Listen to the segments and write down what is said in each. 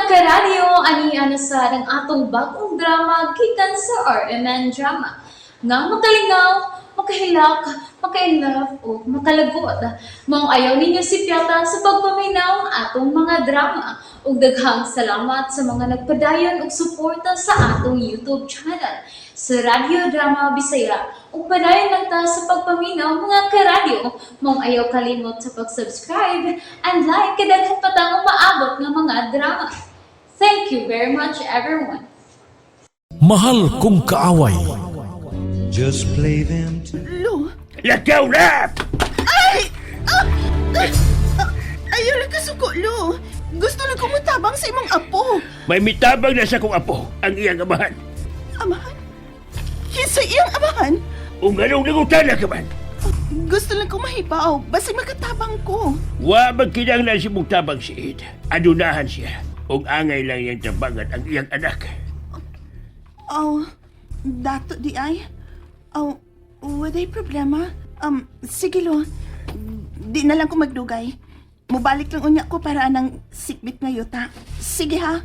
karadyo, ani sa ng atong bagong drama gikan sa RMN Drama. Nga makalingaw, makahilak, maka-inlove, o makalagot. Mong ayaw ninyo si Piota sa pagpaminaw ang atong mga drama. Ug daghang salamat sa mga nagpadayon ug suporta sa atong YouTube channel sa Radio Drama Bisaya. Ug padayon lang ta sa pagpaminaw mga karadyo. Mong ayaw kalimot sa pag-subscribe and like kadaghan pa tang maabot ng mga drama. Thank you very much everyone. Mahal kong kaaway. Just play them to Lo, Lagaw na! ayaw lang kasuko, Lo. Gusto lang kumutabang sa imong apo. May mitabang na sa kong apo ang iyang amahan. Amahan? Sa iyang amahan? Kung anong nangutan na ka man, Gusto lang ko mahibaw, basta makatabang ko. wa magkinanglan si mong tabang siid. Adunahan siya. Kung angay lang iyang tabangan ang iyang anak. Dato di ay? Waday problema. Sige, Lo. Di na lang ko magdugay. Mubalik lang unya ko para ng sikbit nga yuta. Sige, ha?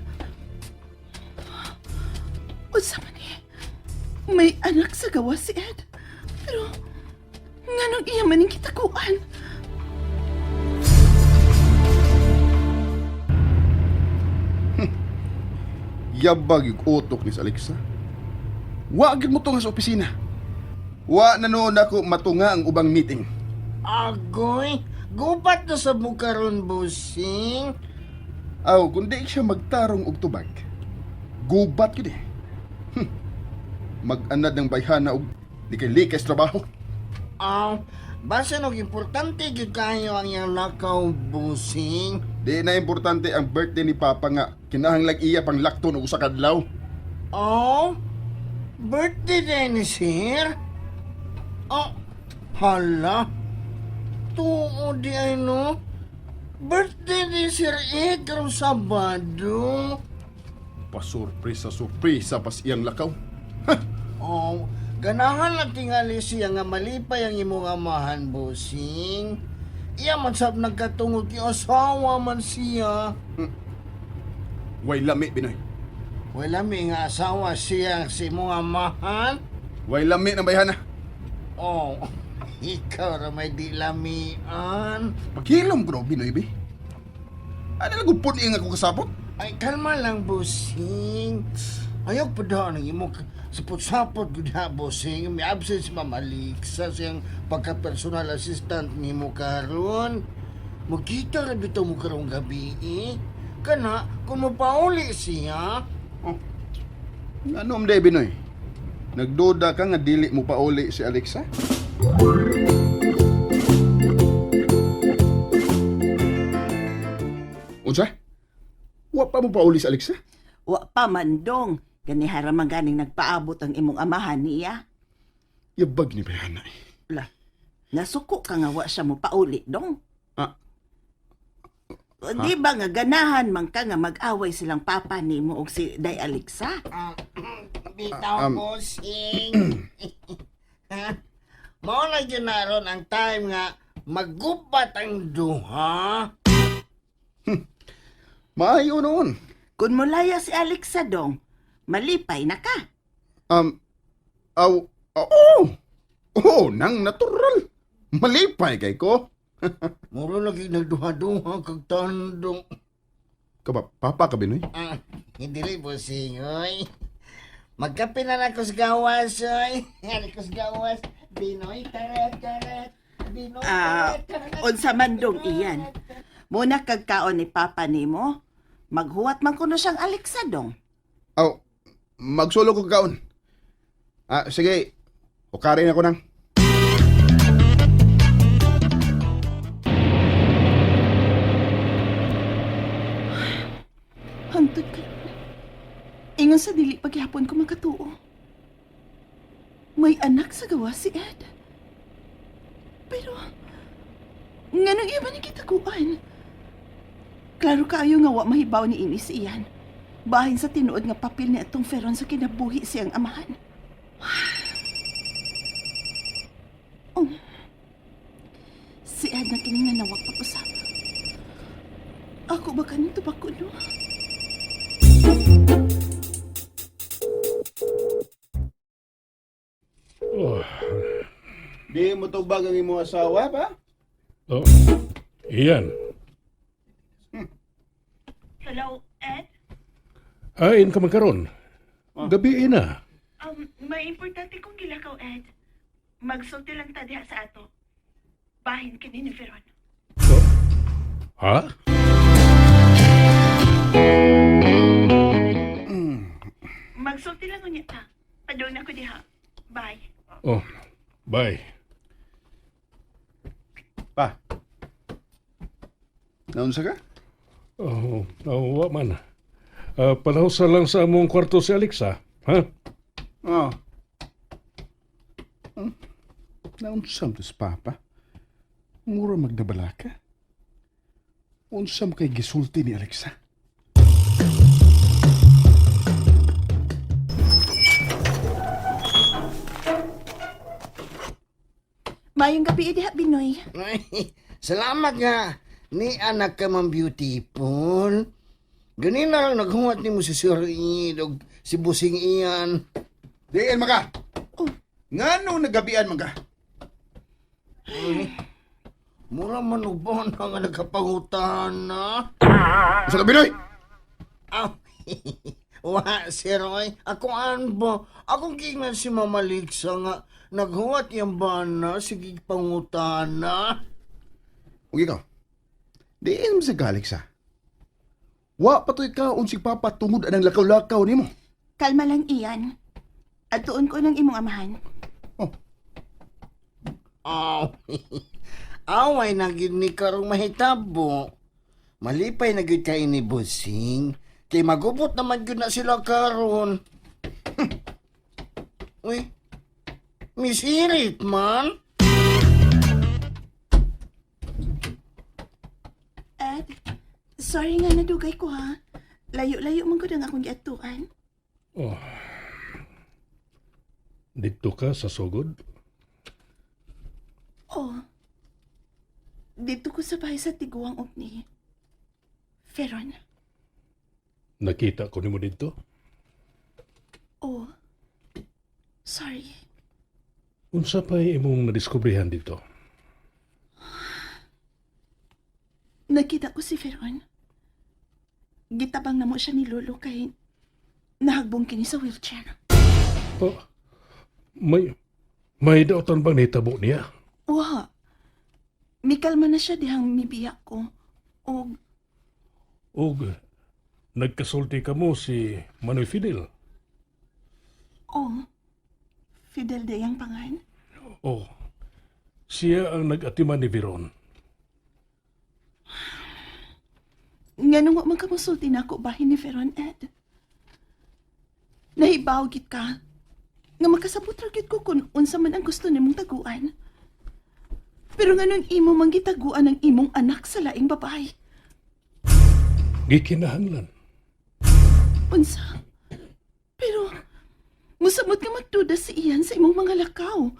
Unsa man eh. May anak sa gawa si Ed. Pero, nga nung iya maning kitakuan. Yabag yung utok ni Alexa. Wa agad mo to nga sa opisina. Wa na noon ako matunga ang ubang meeting. Agoy, gubat na sa bukaron, busing. Aw, kundi siya magtarong og tubag. Gubat yun eh. Mag-anad ng bayhana og di kay likas trabaho. Basta nog importante gyud kayo ang iyang lakaw, busing. Di na importante ang birthday ni Papa nga. Kinahanglan iya pang lakton og usa ka adlaw. Birthday din ni Sir? Hala. Tuo di ay no. Birthday ni Sir Ed karong Sabado. Pasurpresa pas iyang lakaw. Ganahan na tingali siya nga malipay ang imong amahan, busing. Iya man sab nagkatungod ki asawa man siya. Way lami Binoy. Wala mi nga asawa siya si imong amahan. Way lami ng bayhana. Ikaw ra may di lamian. Paghilom ko no Binoy be. Ano lang gupon iya nga ko kasapot? Ay, kalma lang, busing. Ayaw pa daw ng imong sapot-sapot gud ha, busing. May absent si Mama Lixa siyang pagka-personal assistant ni mo karon. Magkita ra bitaw mo karong gabi eh. Kana, kung mapauli siya. Ano day Binoy? Nagduda ka nga dili mo pa uli si Alexa? Unsa? Wa pa mo pa uli si Alexa? Wa pa mandong. Ganihara man ganing nagpaabot ang imong amahan niya. Yabag ni bayhana eh. La, nasuko ka nga wa siya mo pauli, dong. Di ba nga ganahan man ka nga mag-away silang papa ni mo og si Day Alexa? Bitaw, busing. Mao na yun naron ang time nga maggubat ang duha. Maayo noon. Kung mulaya si Alexa, dong, malipay na ka. Nang natural. Malipay kay ko. Muro lagi nagduha-duha kag tandong. Papa ka Binoy? Hindi rin busing, oy. Magkape na lang ko sa gawas, oy. Yan ko sa gawas. Binoy, tarat. Binoy, tarat. Unsa man dong iyan. Muna kagkaon ni papa nimo, maghuwat man kuno siyang Alexa, dong. Magsulo ko kaon. Sige. Ukarin ako nang. Hantod ka. Ingon sa dili paghihapon ko magkatuo. May anak sa gawa si Ed. Pero, nga nung iya ba ni kitakuan? Klaro kaayo nga wa mahibaw ni ini si iyan. Bahin sa tinuod nga papel ni atong feron sa kinabuhi siyang amahan. Si Ed na kini nga nawag pag-usap. Ako ba kanito ba kuno? Ed, Di mo tubag ang imong asawa pa? Oh, iyan. Hello, Ed? Ain ka magkaroon. Gabi na. May importante kong gilakaw, Ed. Magsulti lang ta diha sa ato. Bahin kini ni Veron. Oh. Ha? Magsulti lang unya ta. Padung na ko diha. Bye. Oh, bye. Pa. Naunsa ka? Oh, wa man. Palawsa lang sa among kwarto si Alexa. Ha? Oh. Naunsam to sa papa. Mura magdabala ka. Unsam kay gisulti ni Alexa. Mayong gabi diha, Binoy. Ay, salamat nga. Ni anak ka man beautiful. Ganin na lang naghuwat ni mo si Sir Iid o si Busing Iyan. Diin maka. Oh. Ngano nagabian maka? Mura man ubon nga nagkapangutan na. Sa Binoy. Ah, wa, Sir Roy. Ako anbo. Akong kingnan si Mama Liksa nga naghuwat yung bana. Sige pangutan na. Ugi ka. Diin mo sa Alexa. Wa patoy ka unsig papa tungod anang lakaw-lakaw nimo. Kalma lang iyan. At tuon ko ng imong amahan. Aw, away na gyud ni karong mahitabo. Malipay na gyud kay ni Busing. Kay magubot naman gyud na sila karon. Uy, Miss Irit man. Ed, sorry nga nadugay ko ha. Layo-layo man ko ang akong giatuan. Oh. Dito ka sa sugod? Oh, dito ko sa bahay sa Tiguang Ugni. Veron. Nakita ko nimo dito? Oh, sorry. Unsa pa'y imong nadiskubrihan dito? Nakita ko si Veron. Gitabang na mo siya ni Lolo kay nahagbong kini sa wheelchair. Oh, may dautan bang nitabo niya? Wa. Mikalma na siya dihang mibiyak ko. O, Nagkasulti ka mo si Manoy Fidel. Fidel Dayang pangan. Oh, siya ang nag-atiman ni Veron. Nga nung magkamusulti na ako bahin ni Veron, Ed. Nahibaw git ka. Nga makasabot ra gid ko kung unsa man ang gusto nimong taguan. Pero nga nung imo manggitaguan ang imong anak sa laing babae. Gikinahanglan. Unsa? Pero, musamot ka magduda si iyan sa imong mga lakaw.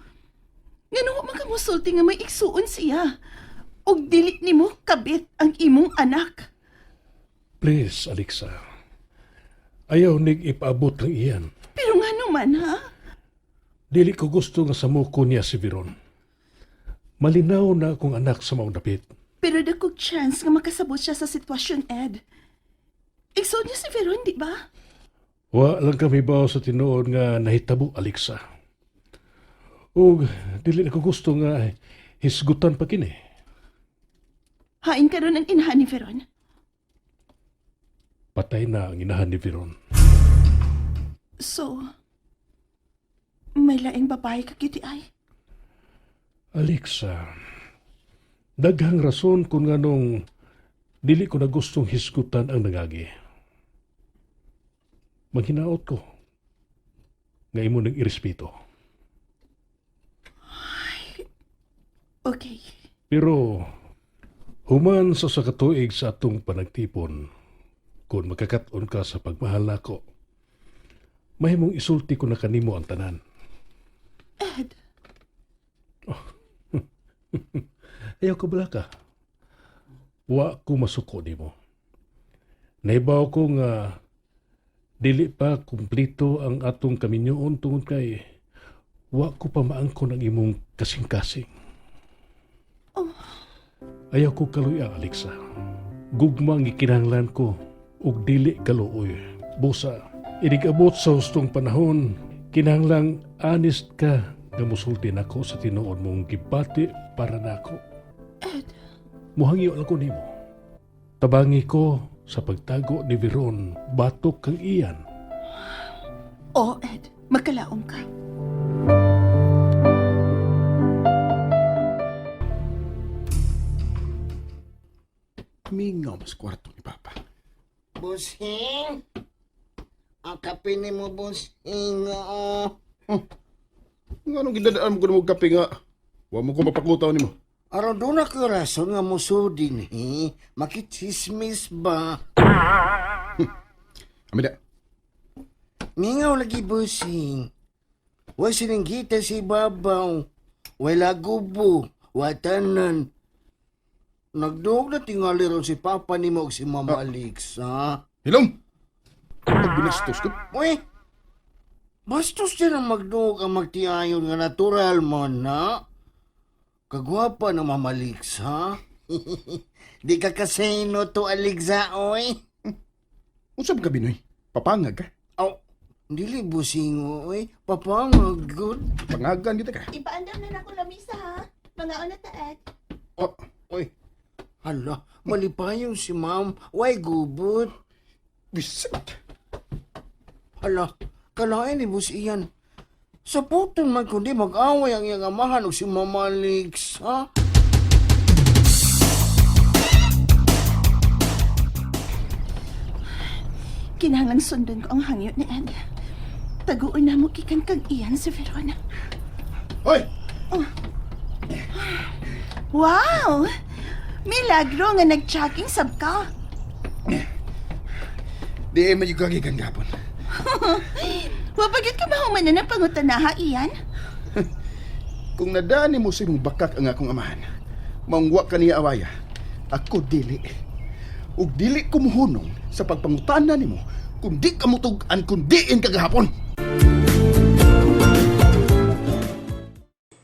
Nga nung magkamusulti nga may iksuon siya. Og dili nimo kabit ang imong anak. Please, Alexa. Ayaw nig ipaabot ng iyan. Pero nga naman, ha? Dili ko gusto nga samuko niya si Veron. Malinaw na akong anak sa maong dapit. Pero dakog chance nga makasabot siya sa sitwasyon, Ed. Iksuon niya si Veron, di ba? Wa lang kami baw sa tinuod nga nahitabo, Alexa. O dili na ko gusto nga hisgutan pa kini. Hain ka ron ang inahan ni Veron. Patay na ang inahan ni Veron. So, may laing babae ka kiti ay. Alexa, daghang rason kung nganong dili ko na gustong hisgutan ang nangagi. Maghinaot ko nga imo nang irespeto. Okay. Pero human sa katuig sa atong panagtipon, kung magkakaton ka sa pagmahal nako, mahimong isulti ko na kanimo ang tanan. Ed, Ayaw ka bala ka. Wa ko masuko nimo. Naibaw ko nga dili pa kumplito ang atong kaminyoon tungod kay wa ko pa maangkon ang imong kasing-kasing. Ayaw ko kaluya, Alexa. Gugmang ikinahanglan ko ug dili kaluoy. Busa, inigabot sa hustong panahon, kinahanglang honest ka nga musulti nako sa tinuod mong gibati para nako. Muhangyo lang ko nimo. Tabangi ko sa pagtago ni Veron, batok kang iyan. Oh, Ed, magkalaong ka. Mingaw mas kwarto ni Papa. Busing? Ang kape ni mo, busing, oo. Nga anong gidadaan mo ko na mo kape nga? Wa mo ko mapakutaw ni mo. Araw doon ako rason nga musudin, eh. Makichismis ba? Amida, Mingaw lagi, busing. Wa sinanggita si babaw. Wala gubo. Watanan. Nagduog na tingali ron si Papa ni mo og si Mama Alexa. hilom! Pag binastos ko, Uy! Bastos dyan ang magduog ang magtiayon nga natural mo na. Kagwapa na Mama Alexa. Di ka kasino to, Alexa, oy. usab ka Binoy. Papangag ka. Oh, dili busing, oy. Papangag, good. Pangagan kita ka. Ipaandam na ako lamisa, ha? Mga una ta, Ed. Oh, Oy. Hala, malipayong si Ma'am. Why gubot? bisit. Hala, kalain ni bus iyan. Sa puton man kundi mag-away ang iyang amahan o si Mama Alexa. Kinahanglang sundon ko ang hangyo ni Ed. Taguon na mo kikan kag iyan si Verona. Hoy! Wow! Milagro nga nag-jogging sab ka. Di may kagigan gapon. Wapagit ka mahuman na ng pangutanaha iyan? Kung nadani mo sa imong bakak ang akong amahan, mangwa ka niya awaya, ako dili. Ug dili ko muhunong sa pagpangutana nimo kung di ka mutugan kung diin kagahapon.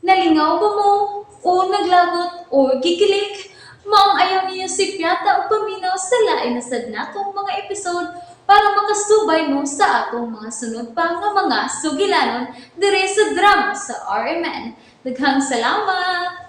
Nalingaw ba mo? O naglagot? O gikilik? Maong ayaw niyo si Piata o paminaw sa lain na sad natong mga episode para makasubay mo sa atong mga sunod pa nga mga sugilanon dire sa drama sa RMN. Daghang salamat!